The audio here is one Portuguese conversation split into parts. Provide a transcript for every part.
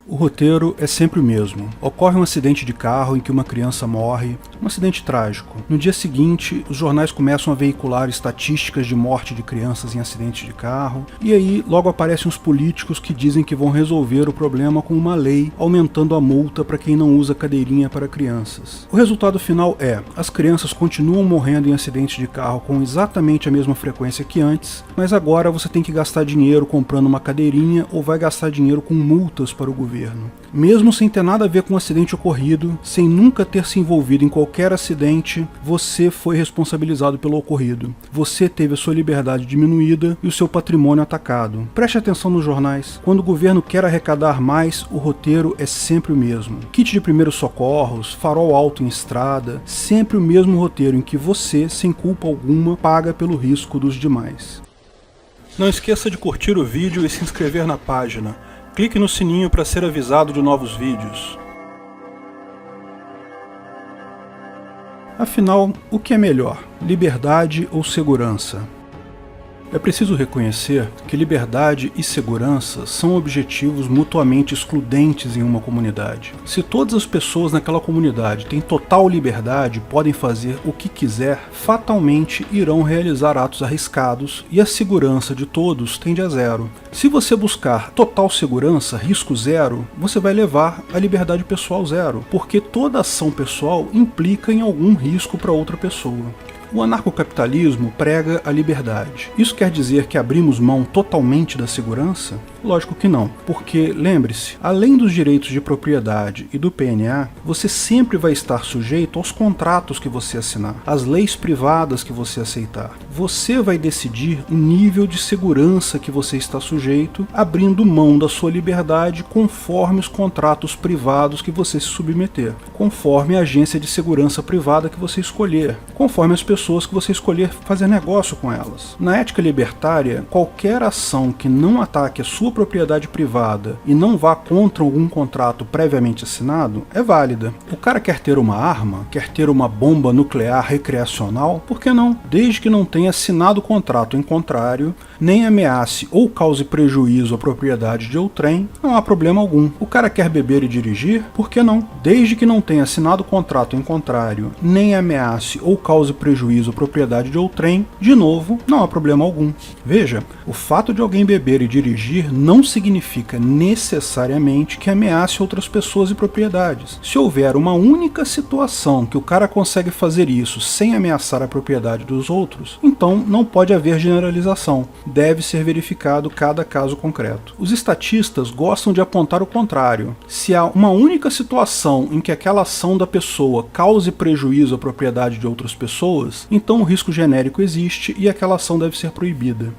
O roteiro é sempre o mesmo. Ocorre um acidente de carro em que uma criança morre, um acidente trágico. No dia seguinte, os jornais começam a veicular estatísticas de morte de crianças em acidentes de carro, e aí logo aparecem os políticos que dizem que vão resolver o problema com uma lei, aumentando a multa para quem não usa cadeirinha para crianças. O resultado final é: as crianças continuam morrendo em acidentes de carro com exatamente a mesma frequência que antes, mas agora você tem que gastar dinheiro comprando uma cadeirinha ou vai gastar dinheiro com multas para o governo. Mesmo sem ter nada a ver com o acidente ocorrido, sem nunca ter se envolvido em qualquer acidente, você foi responsabilizado pelo ocorrido. Você teve a sua liberdade diminuída e o seu patrimônio atacado. Preste atenção nos jornais. Quando o governo quer arrecadar mais, o roteiro é sempre o mesmo. Kit de primeiros socorros, farol alto em estrada, sempre o mesmo roteiro em que você, sem culpa alguma, paga pelo risco dos demais. Não esqueça de curtir o vídeo e se inscrever na página. Clique no sininho para ser avisado de novos vídeos. Afinal, o que é melhor, liberdade ou segurança? É preciso reconhecer que liberdade e segurança são objetivos mutuamente excludentes em uma comunidade. Se todas as pessoas naquela comunidade têm total liberdade e podem fazer o que quiser, fatalmente irão realizar atos arriscados e a segurança de todos tende a zero. Se você buscar total segurança, risco zero, você vai levar a liberdade pessoal zero, porque toda ação pessoal implica em algum risco para outra pessoa. O anarcocapitalismo prega a liberdade. Isso quer dizer que abrimos mão totalmente da segurança? Lógico que não, porque, lembre-se, além dos direitos de propriedade e do PNA, você sempre vai estar sujeito aos contratos que você assinar, às leis privadas que você aceitar. Você vai decidir o nível de segurança que você está sujeito, abrindo mão da sua liberdade conforme os contratos privados que você se submeter, conforme a agência de segurança privada que você escolher, conforme as pessoas que você escolher fazer negócio com elas. Na ética libertária, qualquer ação que não ataque a sua propriedade privada e não vá contra algum contrato previamente assinado é válida. O cara quer ter uma arma, quer ter uma bomba nuclear recreacional, por que não? Desde que não tenha assinado contrato em contrário, nem ameace ou cause prejuízo à propriedade de outrem, não há problema algum. O cara quer beber e dirigir, por que não? Desde que não tenha assinado contrato em contrário, nem ameace ou cause prejuízo à propriedade de outrem, de novo, não há problema algum. Veja, o fato de alguém beber e dirigir não significa necessariamente que ameace outras pessoas e propriedades. Se houver uma única situação que o cara consegue fazer isso sem ameaçar a propriedade dos outros, então não pode haver generalização. Deve ser verificado cada caso concreto. Os estatistas gostam de apontar o contrário. Se há uma única situação em que aquela ação da pessoa cause prejuízo à propriedade de outras pessoas, então o risco genérico existe e aquela ação deve ser proibida.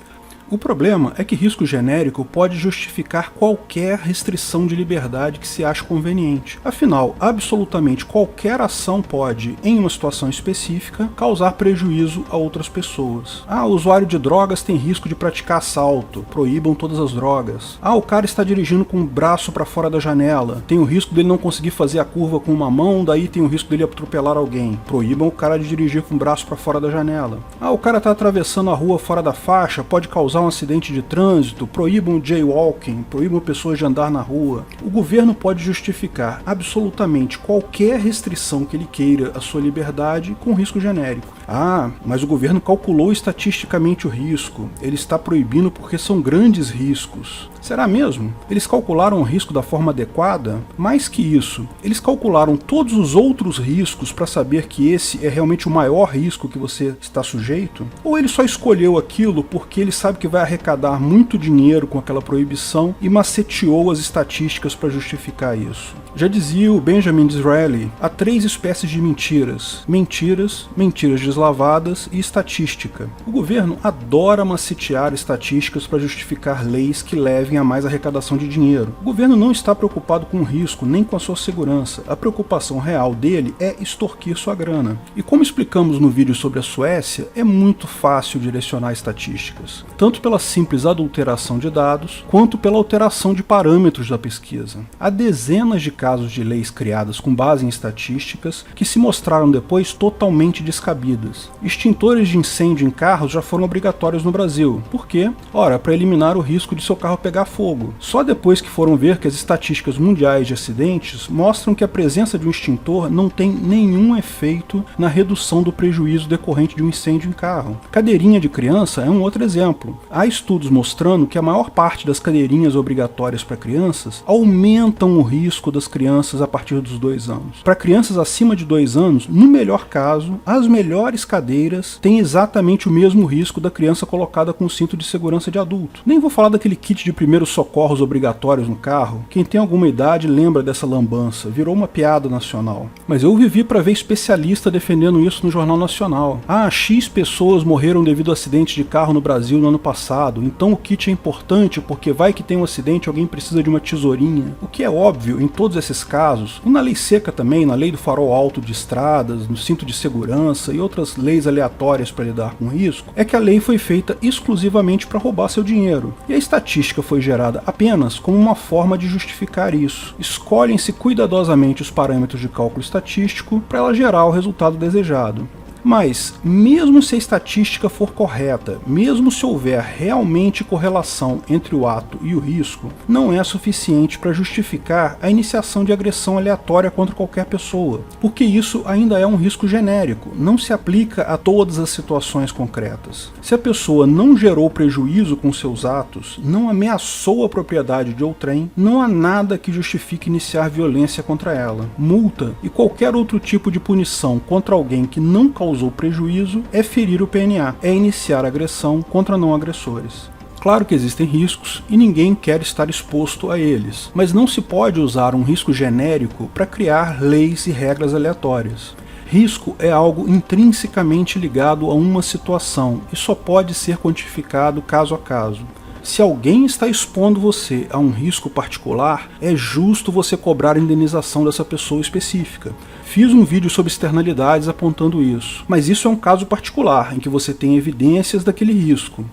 O problema é que risco genérico pode justificar qualquer restrição de liberdade que se ache conveniente. Afinal, absolutamente qualquer ação pode, em uma situação específica, causar prejuízo a outras pessoas. Ah, o usuário de drogas tem risco de praticar assalto, proíbam todas as drogas. Ah, o cara está dirigindo com o braço para fora da janela, tem o risco dele não conseguir fazer a curva com uma mão, daí tem o risco dele atropelar alguém. Proíbam o cara de dirigir com o braço para fora da janela. Ah, o cara está atravessando a rua fora da faixa, pode causar um acidente de trânsito, proíbam o jaywalking, proíbam pessoas de andar na rua. O governo pode justificar absolutamente qualquer restrição que ele queira à sua liberdade com risco genérico. Ah, mas o governo calculou estatisticamente o risco, ele está proibindo porque são grandes riscos. Será mesmo? Eles calcularam o risco da forma adequada? Mais que isso, eles calcularam todos os outros riscos para saber que esse é realmente o maior risco que você está sujeito? Ou ele só escolheu aquilo porque ele sabe que vai arrecadar muito dinheiro com aquela proibição e maceteou as estatísticas para justificar isso? Já dizia o Benjamin Disraeli, há 3 espécies de mentiras: mentiras, mentiras deslavadas e estatística. O governo adora macetear estatísticas para justificar leis que levem a mais arrecadação de dinheiro. O governo não está preocupado com o risco, nem com a sua segurança. A preocupação real dele é extorquir sua grana. E como explicamos no vídeo sobre a Suécia, é muito fácil direcionar estatísticas, tanto pela simples adulteração de dados, quanto pela alteração de parâmetros da pesquisa. Há dezenas de casos de leis criadas com base em estatísticas que se mostraram depois totalmente descabidas. Extintores de incêndio em carros já foram obrigatórios no Brasil. Por quê? Ora, para eliminar o risco de seu carro pegar pegar fogo. Só depois que foram ver que as estatísticas mundiais de acidentes mostram que a presença de um extintor não tem nenhum efeito na redução do prejuízo decorrente de um incêndio em carro. Cadeirinha de criança é um outro exemplo. Há estudos mostrando que a maior parte das cadeirinhas obrigatórias para crianças aumentam o risco das crianças a partir dos 2 anos. Para crianças acima de 2 anos, no melhor caso, as melhores cadeiras têm exatamente o mesmo risco da criança colocada com o cinto de segurança de adulto. Nem vou falar daquele kit de primeiros socorros obrigatórios no carro. Quem tem alguma idade lembra dessa lambança, virou uma piada nacional. Mas eu vivi para ver especialista defendendo isso no Jornal Nacional. X pessoas morreram devido a acidentes de carro no Brasil no ano passado, então o kit é importante porque vai que tem um acidente e alguém precisa de uma tesourinha. O que é óbvio em todos esses casos, e na lei seca também, na lei do farol alto de estradas, no cinto de segurança e outras leis aleatórias para lidar com risco, é que a lei foi feita exclusivamente para roubar seu dinheiro. E a estatística foi gerada apenas como uma forma de justificar isso. Escolhem-se cuidadosamente os parâmetros de cálculo estatístico para ela gerar o resultado desejado. Mas, mesmo se a estatística for correta, mesmo se houver realmente correlação entre o ato e o risco, não é suficiente para justificar a iniciação de agressão aleatória contra qualquer pessoa, porque isso ainda é um risco genérico, não se aplica a todas as situações concretas. Se a pessoa não gerou prejuízo com seus atos, não ameaçou a propriedade de outrem, não há nada que justifique iniciar violência contra ela. Multa e qualquer outro tipo de punição contra alguém que não causou prejuízo é ferir o PNA, é iniciar agressão contra não agressores. Claro que existem riscos e ninguém quer estar exposto a eles, mas não se pode usar um risco genérico para criar leis e regras aleatórias. Risco é algo intrinsecamente ligado a uma situação e só pode ser quantificado caso a caso. Se alguém está expondo você a um risco particular, é justo você cobrar a indenização dessa pessoa específica. Fiz um vídeo sobre externalidades apontando isso, mas isso é um caso particular, em que você tem evidências daquele risco.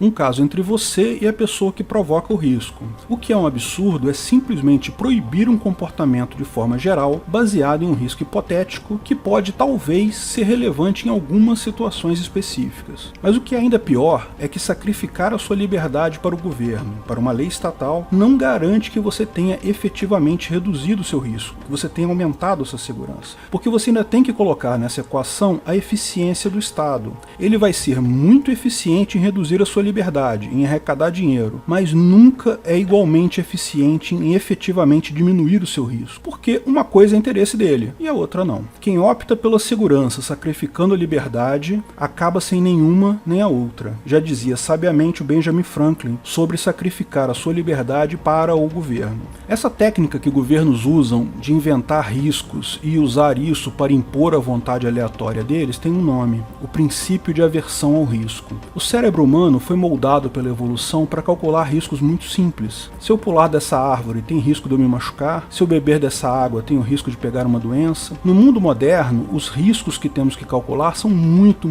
Um caso entre você e a pessoa que provoca o risco. O que é um absurdo é simplesmente proibir um comportamento de forma geral, baseado em um risco hipotético, que pode talvez ser relevante em algumas situações específicas. Mas o que é ainda pior é que sacrificar a sua liberdade para o governo, para uma lei estatal, não garante que você tenha efetivamente reduzido o seu risco, que você tenha aumentado a sua segurança. Porque você ainda tem que colocar nessa equação a eficiência do Estado. Ele vai ser muito eficiente em reduzir a sua liberdade, em arrecadar dinheiro, mas nunca é igualmente eficiente em efetivamente diminuir o seu risco, porque uma coisa é interesse dele e a outra não. Quem opta pela segurança sacrificando a liberdade acaba sem nenhuma nem a outra. Já dizia sabiamente o Benjamin Franklin sobre sacrificar a sua liberdade para o governo. Essa técnica que governos usam de inventar riscos e usar isso para impor a vontade aleatória deles tem um nome: o princípio de aversão ao risco. O cérebro humano foi moldado pela evolução para calcular riscos muito simples. Se eu pular dessa árvore, tem risco de eu me machucar? Se eu beber dessa água, tenho risco de pegar uma doença? No mundo moderno, os riscos que temos que calcular são muito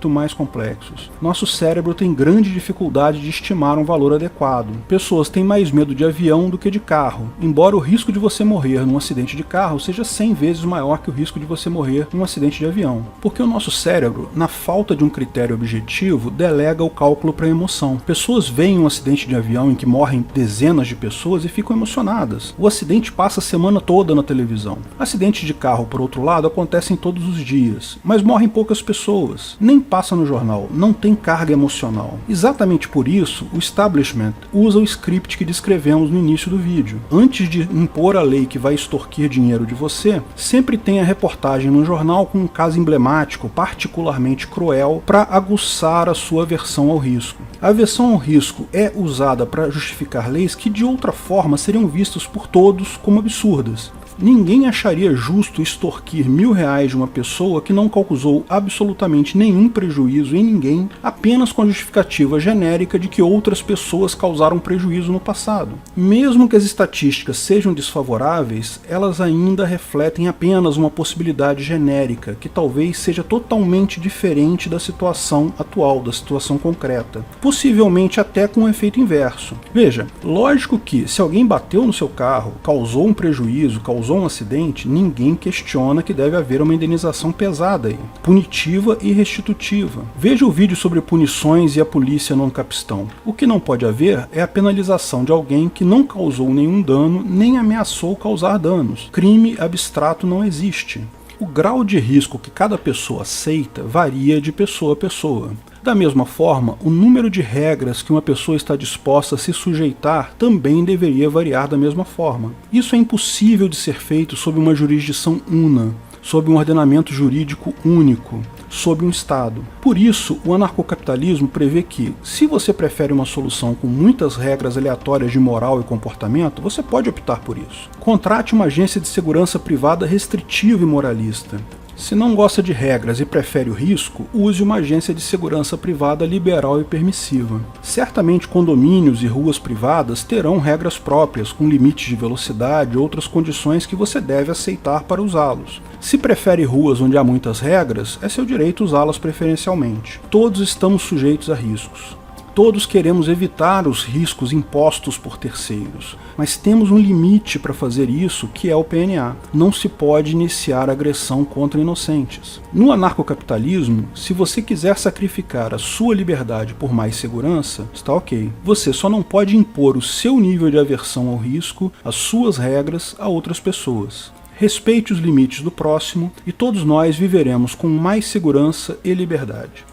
mais complexos. Nosso cérebro tem grande dificuldade de estimar um valor adequado. Pessoas têm mais medo de avião do que de carro, embora o risco de você morrer num acidente de carro seja 100 vezes maior que o risco de você morrer num acidente de avião. Porque o nosso cérebro, na falta de um critério objetivo, delega o cálculo para emoção. Pessoas veem um acidente de avião em que morrem dezenas de pessoas e ficam emocionadas. O acidente passa a semana toda na televisão. Acidentes de carro, por outro lado, acontecem todos os dias, mas morrem poucas pessoas. Nem passa no jornal, não tem carga emocional. Exatamente por isso, o establishment usa o script que descrevemos no início do vídeo. Antes de impor a lei que vai extorquir dinheiro de você, sempre tem a reportagem no jornal com um caso emblemático, particularmente cruel, para aguçar a sua aversão ao risco. A aversão ao risco é usada para justificar leis que de outra forma seriam vistas por todos como absurdas. Ninguém acharia justo extorquir R$1.000 de uma pessoa que não causou absolutamente nenhum prejuízo em ninguém, apenas com a justificativa genérica de que outras pessoas causaram prejuízo no passado. Mesmo que as estatísticas sejam desfavoráveis, elas ainda refletem apenas uma possibilidade genérica, que talvez seja totalmente diferente da situação atual, da situação concreta. Possivelmente até com um efeito inverso. Veja, lógico que se alguém bateu no seu carro, causou um prejuízo, causou causou um acidente, ninguém questiona que deve haver uma indenização pesada aí, punitiva e restitutiva. Veja o vídeo sobre punições e a polícia no Capistrão. O que não pode haver é a penalização de alguém que não causou nenhum dano nem ameaçou causar danos. Crime abstrato não existe. O grau de risco que cada pessoa aceita varia de pessoa a pessoa. Da mesma forma, o número de regras que uma pessoa está disposta a se sujeitar também deveria variar da mesma forma. Isso é impossível de ser feito sob uma jurisdição una, sob um ordenamento jurídico único, sob um Estado. Por isso, o anarcocapitalismo prevê que, se você prefere uma solução com muitas regras aleatórias de moral e comportamento, você pode optar por isso. Contrate uma agência de segurança privada restritiva e moralista. Se não gosta de regras e prefere o risco, use uma agência de segurança privada liberal e permissiva. Certamente condomínios e ruas privadas terão regras próprias, com limites de velocidade e outras condições que você deve aceitar para usá-los. Se prefere ruas onde há muitas regras, é seu direito usá-las preferencialmente. Todos estamos sujeitos a riscos. Todos queremos evitar os riscos impostos por terceiros, mas temos um limite para fazer isso, que é o PNA. Não se pode iniciar agressão contra inocentes. No anarcocapitalismo, se você quiser sacrificar a sua liberdade por mais segurança, está ok. Você só não pode impor o seu nível de aversão ao risco, as suas regras, a outras pessoas. Respeite os limites do próximo e todos nós viveremos com mais segurança e liberdade.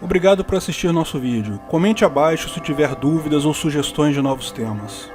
Obrigado por assistir nosso vídeo. Comente abaixo se tiver dúvidas ou sugestões de novos temas.